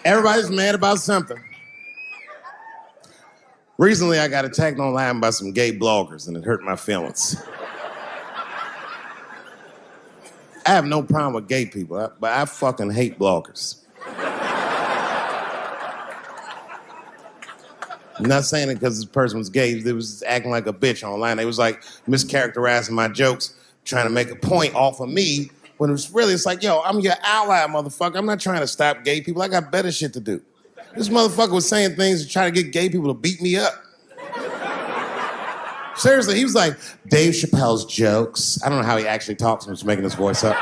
Everybody's mad about something. Recently, I got attacked online by some gay bloggers, and it hurt my feelings. I have no problem with gay people, but I fucking hate bloggers. I'm not saying it because this person was gay. They was acting like a bitch online. They was like mischaracterizing my jokes, trying to make a point off of me, when it was really, it's like, yo, I'm your ally, motherfucker. I'm not trying to stop gay people. I got better shit to do. This motherfucker was saying things to try to get gay people to beat me up. Seriously, he was like, Dave Chappelle's jokes. I don't know how he actually talks. I'm just making his voice up.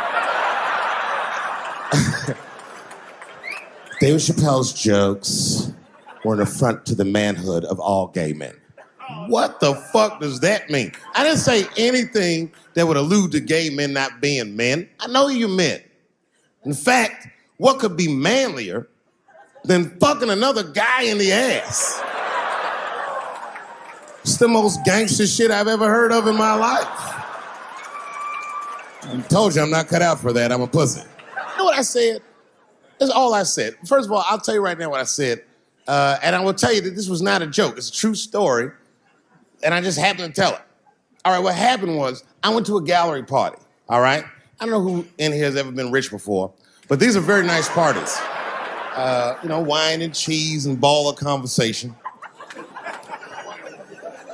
Dave Chappelle's jokes were an affront to the manhood of all gay men. What the fuck does that mean? I didn't say anything that would allude to gay men not being men. I know you men. In fact, what could be manlier than fucking another guy in the ass? It's the most gangster shit I've ever heard of in my life. I told you I'm not cut out for that. I'm a pussy. You know what I said? That's all I said. First of all, I'll tell you right now what I said. And I will tell you that this was not a joke. It's a true story. And I just happened to tell it. All right, what happened was I went to a gallery party, all right? I don't know who in here has ever been rich before, but these are very nice parties. Wine and cheese and ball of conversation.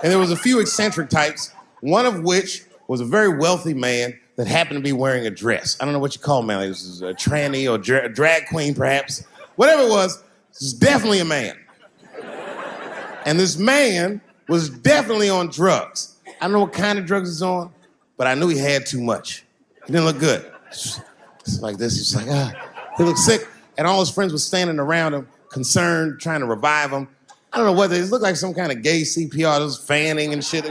And there was a few eccentric types, one of which was a very wealthy man that happened to be wearing a dress. I don't know what you call him, man. This is a tranny or a drag queen, perhaps. Whatever it was definitely a man. And this man was definitely on drugs. I don't know what kind of drugs he's on, but I knew he had too much. He didn't look good. It's like this. He's like, he looked sick. And all his friends were standing around him, concerned, trying to revive him. I don't know whether it looked like some kind of gay CPR. There was fanning and shit.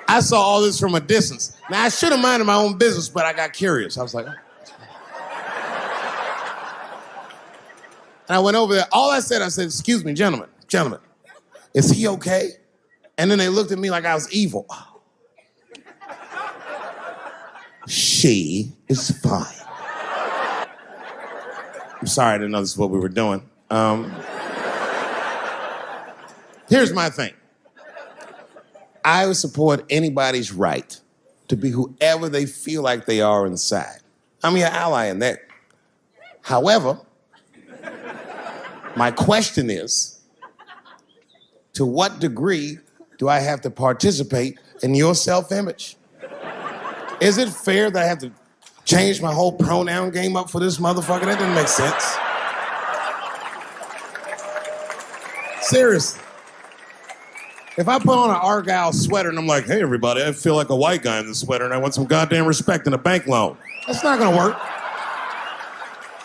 I saw all this from a distance. Now, I should have minded my own business, but I got curious. I was like, And I went over there. All I said, excuse me, gentlemen, is he okay? And then they looked at me like I was evil. She is fine. I'm sorry, I didn't know this is what we were doing. Here's my thing. I would support anybody's right to be whoever they feel like they are inside. I'm your ally in that. However, my question is, to what degree do I have to participate in your self-image? Is it fair that I have to change my whole pronoun game up for this motherfucker? That doesn't make sense. Seriously. If I put on an Argyle sweater and I'm like, hey, everybody, I feel like a white guy in this sweater and I want some goddamn respect and a bank loan. That's not gonna work.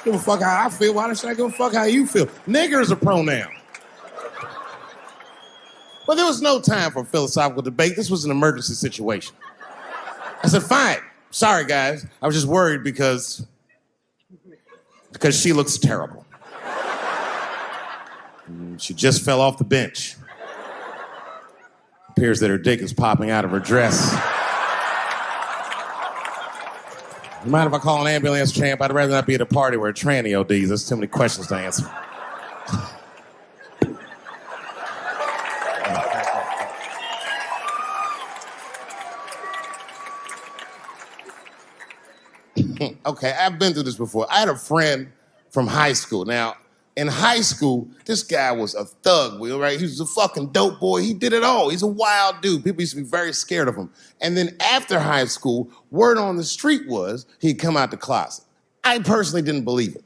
Give a fuck how I feel. Why should I give a fuck how you feel? Nigger is a pronoun. But there was no time for philosophical debate. This was an emergency situation. I said, fine. Sorry, guys. I was just worried because she looks terrible. She just fell off the bench. Appears that her dick is popping out of her dress. You mind if I call an ambulance, champ? I'd rather not be at a party where a tranny ODs. There's too many questions to answer. Okay, I've been through this before. I had a friend from high school. Now, in high school, this guy was a thug, right? He was a fucking dope boy. He did it all. He's a wild dude. People used to be very scared of him. And then after high school, word on the street was he'd come out the closet. I personally didn't believe it.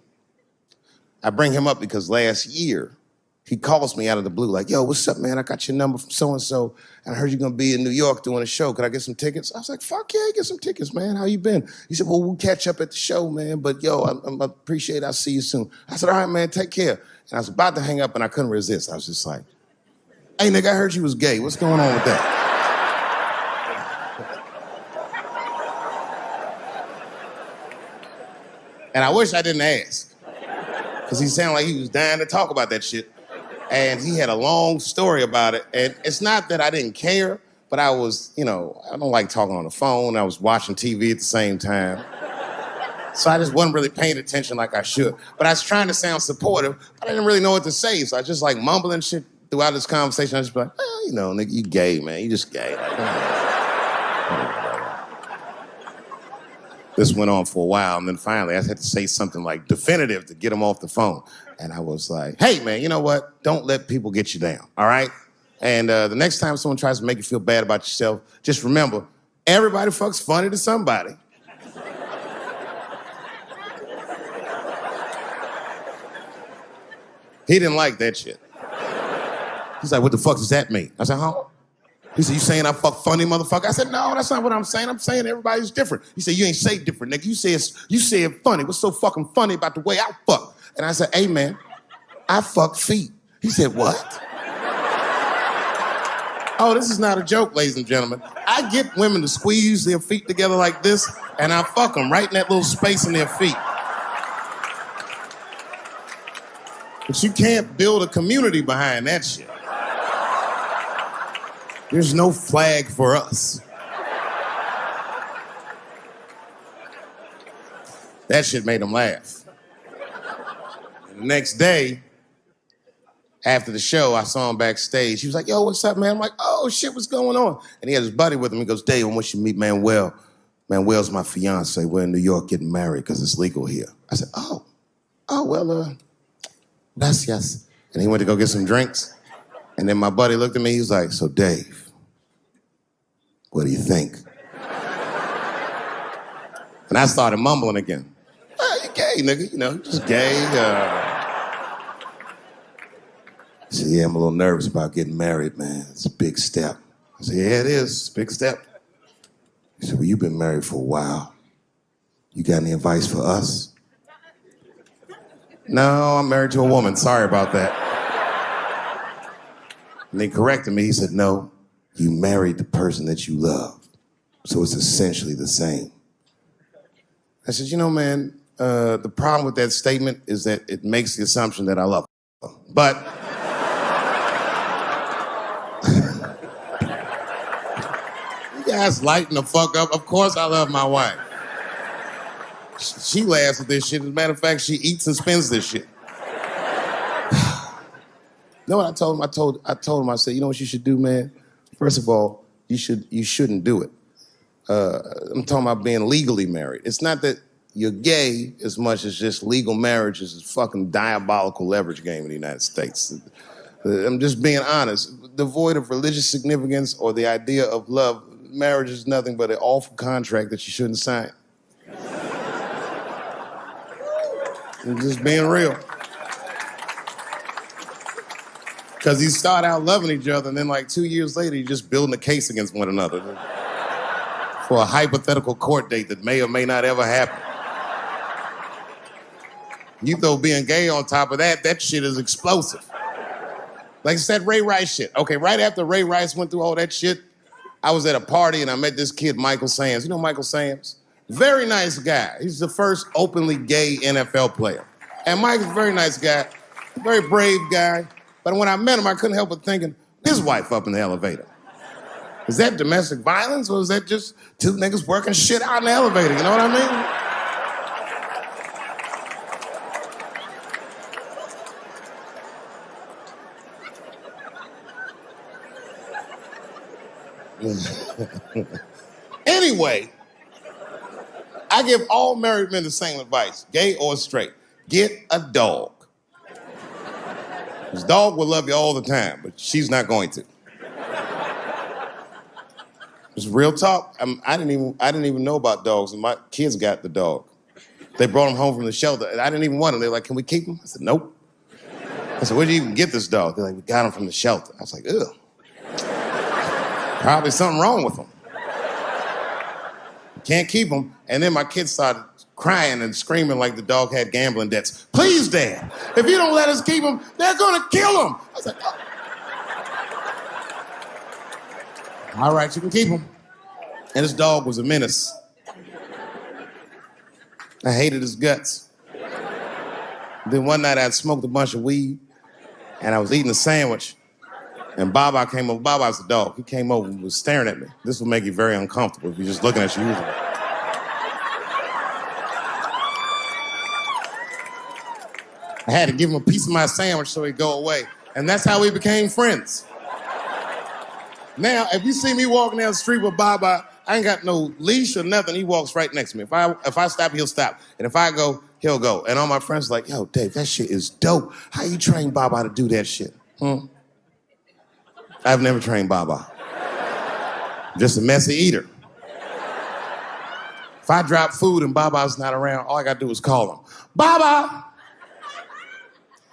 I bring him up because last year, he calls me out of the blue like, yo, what's up, man? I got your number from so-and-so, and I heard you're gonna be in New York doing a show. Could I get some tickets? I was like, fuck yeah, get some tickets, man. How you been? He said, well, we'll catch up at the show, man, but yo, I appreciate it. I'll see you soon. I said, all right, man, take care. And I was about to hang up, and I couldn't resist. I was just like, hey, nigga, I heard you was gay. What's going on with that? And I wish I didn't ask, because he sounded like he was dying to talk about that shit. And he had a long story about it. And it's not that I didn't care, but I was, I don't like talking on the phone. I was watching TV at the same time. So I just wasn't really paying attention like I should. But I was trying to sound supportive, but I didn't really know what to say. So I just like mumbling shit throughout this conversation. I just be like, nigga, you gay, man. You just gay. This went on for a while, and then finally I had to say something like definitive to get him off the phone. And I was like, hey, man, you know what? Don't let people get you down, all right? And the next time someone tries to make you feel bad about yourself, just remember, everybody fucks funny to somebody. He didn't like that shit. He's like, what the fuck does that mean? I said, huh? He said, you saying I fuck funny, motherfucker? I said, no, that's not what I'm saying. I'm saying everybody's different. He said, you ain't say different, nigga. You say it funny. What's so fucking funny about the way I fuck? And I said, hey, man, I fuck feet. He said, what? Oh, this is not a joke, ladies and gentlemen. I get women to squeeze their feet together like this, and I fuck them right in that little space in their feet. But you can't build a community behind that shit. There's no flag for us. That shit made him laugh. And the next day, after the show, I saw him backstage. He was like, yo, what's up, man? I'm like, oh, shit, what's going on? And he had his buddy with him. He goes, Dave, I want you to meet Manuel. Manuel's my fiance. We're in New York getting married because it's legal here. I said, well, gracias. And he went to go get some drinks. And then my buddy looked at me. He was like, so, Dave, what do you think? And I started mumbling again. You gay, nigga, just gay. He said, yeah, I'm a little nervous about getting married, man. It's a big step. I said, yeah, it is. It's a big step. He said, well, you've been married for a while. You got any advice for us? No, I'm married to a woman. Sorry about that. And he corrected me. He said, no, you married the person that you love. So it's essentially the same. I said, man, the problem with that statement is that it makes the assumption that I love her. But you guys lighten the fuck up. Of course I love my wife. She laughs at this shit. As a matter of fact, she eats and spends this shit. You know what I told him? I told him, I said, you know what you should do, man? First of all, you shouldn't do it. I'm talking about being legally married. It's not that you're gay as much as just legal marriage is a fucking diabolical leverage game in the United States. I'm just being honest. Devoid of religious significance or the idea of love, marriage is nothing but an awful contract that you shouldn't sign. I'm just being real. Because you start out loving each other, and then like 2 years later, you're just building a case against one another for a hypothetical court date that may or may not ever happen. You throw being gay on top of that, that shit is explosive. Like I said, Ray Rice shit. Okay, right after Ray Rice went through all that shit, I was at a party and I met this kid, Michael Sams. You know Michael Sams? Very nice guy. He's the first openly gay NFL player. And Mike's a very nice guy, very brave guy. But when I met him, I couldn't help but thinking, his wife up in the elevator. Is that domestic violence or is that just two niggas working shit out in the elevator? You know what I mean? Anyway, I give all married men the same advice, gay or straight. Get a dog. His dog will love you all the time, but she's not going to. It's real talk. I didn't even know about dogs, and my kids got the dog. They brought him home from the shelter, and I didn't even want him. They're like, can we keep him? I said, nope. I said, where'd you even get this dog? They're like, we got him from the shelter. I was like, ugh. Probably something wrong with him. Can't keep him. And then my kids started crying and screaming like the dog had gambling debts. Please, Dad, if you don't let us keep him, they're gonna kill him. I was like, oh. All right, you can keep him. And this dog was a menace. I hated his guts. Then one night I'd smoked a bunch of weed and I was eating a sandwich. And Baba came over. Baba's a dog. He came over and was staring at me. This will make you very uncomfortable if you're just looking at you. I had to give him a piece of my sandwich so he'd go away. And that's how we became friends. Now, if you see me walking down the street with Baba, I ain't got no leash or nothing. He walks right next to me. If I stop, he'll stop. And if I go, he'll go. And all my friends are like, yo, Dave, that shit is dope. How you train Baba to do that shit? I've never trained Baba. Just a messy eater. If I drop food and Baba's not around, all I gotta do is call him. Baba!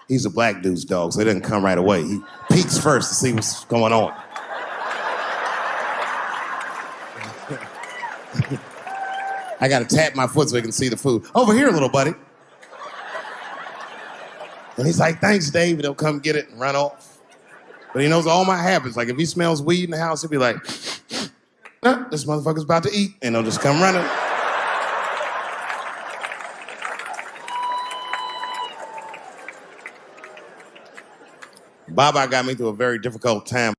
He's a black dude's dog, so he doesn't come right away. He peeks first to see what's going on. I gotta tap my foot so he can see the food. Over here, little buddy. And he's like, thanks, Dave. And he'll come get it and run off. But he knows all my habits. Like, if he smells weed in the house, he'll be like, this motherfucker's about to eat. And he'll just come running. Baba got me through a very difficult time.